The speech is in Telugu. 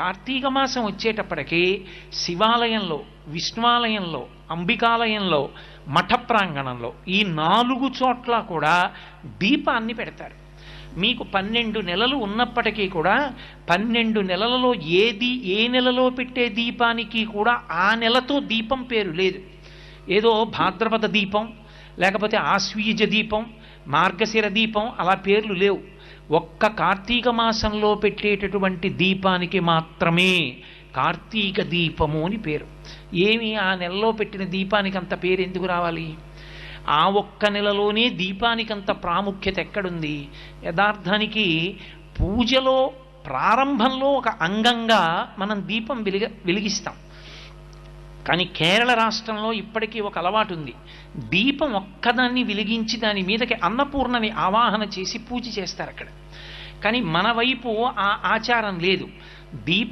కార్తీక మాసం వచ్చేటప్పటికి శివాలయంలో, విష్ణువాలయంలో, అంబికాలయంలో, మఠ ప్రాంగణంలో ఈ 4 చోట్ల కూడా దీపాన్ని పెడతారు. మీకు 12 నెలలు ఉన్నప్పటికీ కూడా 12 నెలలలో ఏ నెలలో పెట్టే దీపానికి కూడా ఆ నెలతో దీపం పేరు లేదు. ఏదో భాద్రపద దీపం, లేకపోతే ఆశ్వీజ దీపం, మార్గశిర దీపం అలా పేర్లు లేవు. ఒక్క కార్తీక మాసంలో పెట్టేటటువంటి దీపానికి మాత్రమే కార్తీక దీపము అని పేరు. ఏమి ఆ నెలలో పెట్టిన దీపానికి అంత పేరు ఎందుకు రావాలి? ఆ ఒక్క నెలలోనే దీపానికి అంత ప్రాముఖ్యత ఎక్కడుంది? యథార్థానికి పూజలో ప్రారంభంలో ఒక అంగంగా మనం దీపం వెలిగిస్తాం. కానీ కేరళ రాష్ట్రంలో ఇప్పటికీ ఒక అలవాటు ఉంది. దీపం ఒక్కదాన్ని వెలిగించి దాని మీదకి అన్నపూర్ణని ఆవాహన చేసి పూజ చేస్తారు అక్కడ. కానీ మన వైపు ఆ ఆచారం లేదు. దీపం